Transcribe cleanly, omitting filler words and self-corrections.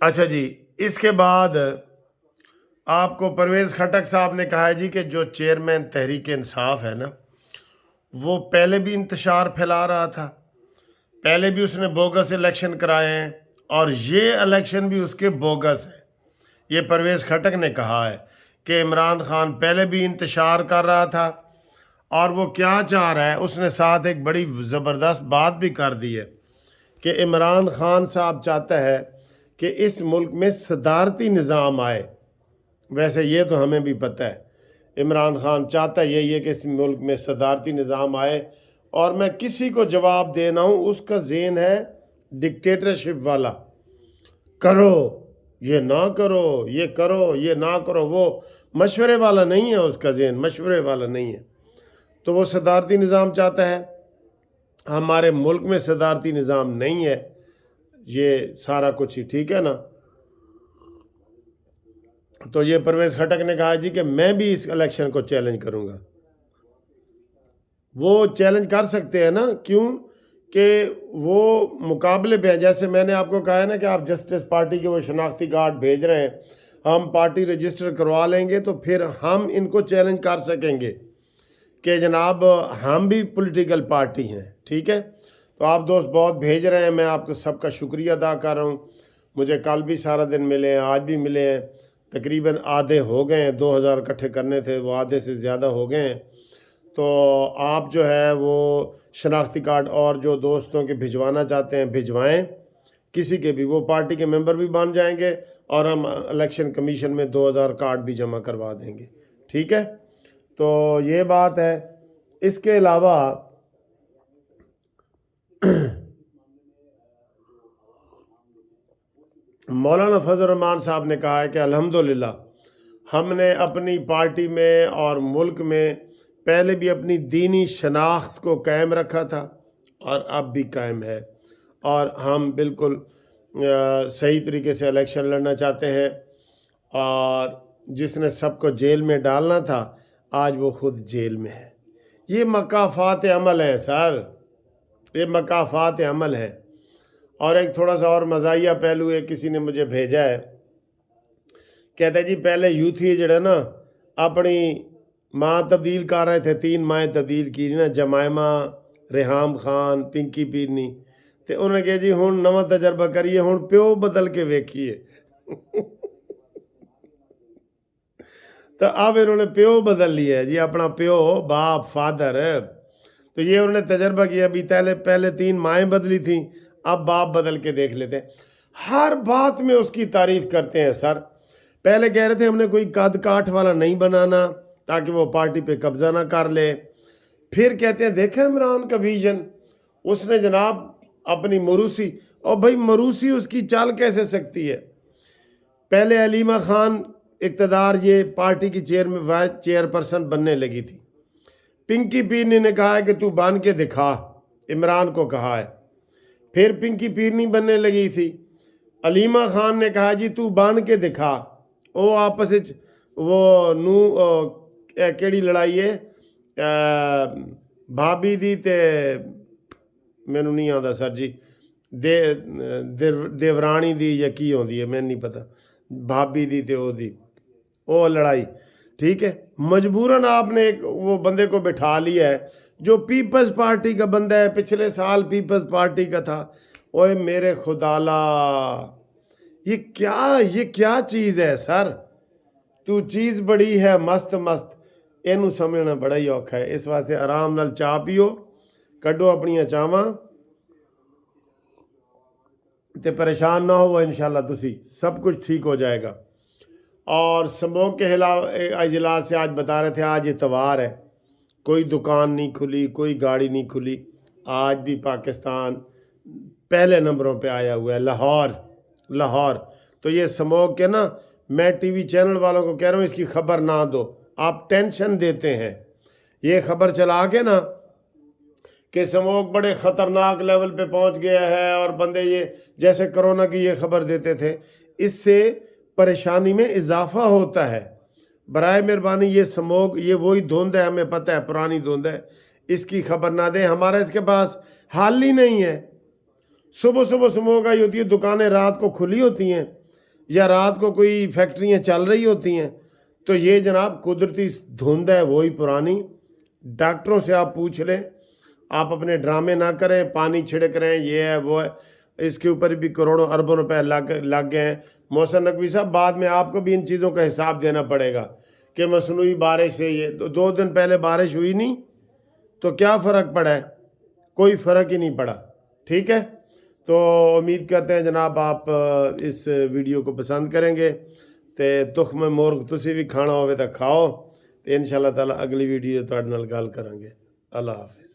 اچھا جی، اس کے بعد آپ کو پرویز خٹک صاحب نے کہا ہے جی کہ جو چیئرمین تحریک انصاف ہے نا، وہ پہلے بھی انتشار پھیلا رہا تھا، پہلے بھی اس نے بوگس الیکشن کرائے ہیں، اور یہ الیکشن بھی اس کے بوگس ہے۔ یہ پرویز خٹک نے کہا ہے کہ عمران خان پہلے بھی انتشار کر رہا تھا، اور وہ کیا چاہ رہا ہے، اس نے ساتھ ایک بڑی زبردست بات بھی کر دی ہے کہ عمران خان صاحب چاہتا ہے کہ اس ملک میں صدارتی نظام آئے۔ ویسے یہ تو ہمیں بھی پتہ ہے، عمران خان چاہتا ہے یہی ہے کہ اس ملک میں صدارتی نظام آئے، اور میں کسی کو جواب دینا ہوں، اس کا ذہن ہے ڈکٹیٹرشپ والا، کرو یہ نہ کرو، یہ کرو یہ نہ کرو، وہ مشورے والا نہیں ہے، اس کا ذہن مشورے والا نہیں ہے۔ تو وہ صدارتی نظام چاہتا ہے، ہمارے ملک میں صدارتی نظام نہیں ہے، یہ سارا کچھ ہی ٹھیک ہے نا۔ تو یہ پرویز خٹک نے کہا جی کہ میں بھی اس الیکشن کو چیلنج کروں گا۔ وہ چیلنج کر سکتے ہیں نا، کیوں کہ وہ مقابلے پہ ہیں۔ جیسے میں نے آپ کو کہا ہے نا کہ آپ جسٹس پارٹی کے وہ شناختی کارڈ بھیج رہے ہیں، ہم پارٹی رجسٹر کروا لیں گے تو پھر ہم ان کو چیلنج کر سکیں گے کہ جناب ہم بھی پولیٹیکل پارٹی ہیں، ٹھیک ہے۔ تو آپ دوست بہت بھیج رہے ہیں، میں آپ کو سب کا شکریہ ادا کر رہا ہوں۔ مجھے کل بھی سارا دن ملے ہیں، آج بھی ملے ہیں، تقریباً آدھے ہو گئے ہیں، 2000 اکٹھے کرنے تھے، وہ آدھے سے زیادہ ہو گئے ہیں۔ تو آپ جو ہے وہ شناختی کارڈ اور جو دوستوں کے بھجوانا چاہتے ہیں بھجوائیں، کسی کے بھی، وہ پارٹی کے ممبر بھی بن جائیں گے، اور ہم الیکشن کمیشن میں 2000 کارڈ بھی جمع کروا دیں گے، ٹھیک ہے۔ تو یہ بات ہے۔ اس کے علاوہ مولانا فضل الرحمان صاحب نے کہا ہے کہ الحمدللہ ہم نے اپنی پارٹی میں اور ملک میں پہلے بھی اپنی دینی شناخت کو قائم رکھا تھا، اور اب بھی قائم ہے، اور ہم بالکل صحیح طریقے سے الیکشن لڑنا چاہتے ہیں۔ اور جس نے سب کو جیل میں ڈالنا تھا، آج وہ خود جیل میں ہے۔ یہ مکافات عمل ہے سر، یہ مکافات عمل ہے۔ اور ایک تھوڑا سا اور مزاحیہ پہلو ہے، کسی نے مجھے بھیجا ہے، کہتا ہے جی پہلے یوتھی جڑا نا اپنی ماں تبدیل کر رہے تھے، 3 مائیں تبدیل کی نا، جمائمہ، ریحام خان، پنکی پیرنی، تے انہوں نے کہا جی ہن نواں تجربہ کریے، ہن پیو بدل کے ویکھیے۔ تو اب انہوں نے پیو بدل لیا ہے جی، اپنا پیو، باپ، فادر۔ تو یہ انہوں نے تجربہ کیا، ابھی پہلے 3 مائیں بدلی تھیں، اب باپ بدل کے دیکھ لیتے ہیں۔ ہر بات میں اس کی تعریف کرتے ہیں سر۔ پہلے کہہ رہے تھے ہم نے کوئی قد کاٹ والا نہیں بنانا تاکہ وہ پارٹی پہ قبضہ نہ کر لے، پھر کہتے ہیں دیکھیں عمران کا ویژن، اس نے جناب اپنی مروسی، اور بھائی مروسی اس کی چل کیسے سکتی ہے؟ پہلے علیمہ خان اقتدار یہ پارٹی کی چیئر پرسن بننے لگی تھی، پنکی پیرنی نے کہا ہے کہ تو بن کے دکھا، عمران کو کہا ہے، پھر پنکی پیرنی بننے لگی تھی، علیمہ خان نے کہا جی تو بن کے دکھا، وہ آپس وہ کیڑی لڑائی ہے، بھابی دی تے مینوں نہیں آتا سر جی، دیورانی دی یا کی ہوندی ہے، میں نہیں پتا، بھابی دی تے وہ لڑائی، ٹھیک ہے۔ مجبوراً آپ نے ایک وہ بندے کو بٹھا لیا ہے جو پیپلز پارٹی کا بندہ ہے، پچھلے سال پیپلز پارٹی کا تھا۔ اوے میرے خدالا، یہ کیا چیز ہے سر؟ تو چیز بڑی ہے مست مست، اینو سمجھنا بڑا ہی اوکھا ہے۔ اس واسطے آرام نال چاہ پیو، کڈو اپنیاں چاواں تے پریشان نہ ہو، انشاءاللہ تسی سب کچھ ٹھیک ہو جائے گا۔ اور سموگ کے اجلاس سے آج بتا رہے تھے، آج اتوار ہے، کوئی دکان نہیں کھلی، کوئی گاڑی نہیں کھلی۔ آج بھی پاکستان پہلے نمبروں پہ آیا ہوا ہے، لاہور۔ تو یہ سموگ کے نا، میں ٹی وی چینل والوں کو کہہ رہا ہوں اس کی خبر نہ دو، آپ ٹینشن دیتے ہیں۔ یہ خبر چلا کے نا کہ سموگ بڑے خطرناک لیول پہ پہنچ گیا ہے، اور بندے یہ جیسے کرونا کی یہ خبر دیتے تھے، اس سے پریشانی میں اضافہ ہوتا ہے۔ برائے مہربانی یہ سموگ، یہ وہی دھند ہے، ہمیں پتہ ہے پرانی دھند ہے، اس کی خبر نہ دیں، ہمارا اس کے پاس حل ہی نہیں ہے۔ صبح سموگ آئی ہوتی ہے، دکانیں رات کو کھلی ہوتی ہیں، یا رات کو کوئی فیکٹریاں چل رہی ہوتی ہیں، تو یہ جناب قدرتی دھند ہے وہی پرانی. ڈاکٹروں سے آپ پوچھ لیں، آپ اپنے ڈرامے نہ کریں، پانی چھڑک رہے ہیں، یہ ہے وہ ہے، اس کے اوپر بھی کروڑوں اربوں روپے لگ گئے ہیں. محسن نقوی صاحب بعد میں آپ کو بھی ان چیزوں کا حساب دینا پڑے گا کہ مصنوعی بارش سے یہ 2 دن پہلے بارش ہوئی نہیں تو کیا فرق پڑا ہے؟ کوئی فرق ہی نہیں پڑا. ٹھیک ہے، تو امید کرتے ہیں جناب آپ اس ویڈیو کو پسند کریں گے. تے تخم مرغ تسی بھی کھانا ہوئے تو کھاؤ. تے انشاءاللہ تعالی اگلی ویڈیو تہاڈے نال گل کریں گے. اللہ حافظ.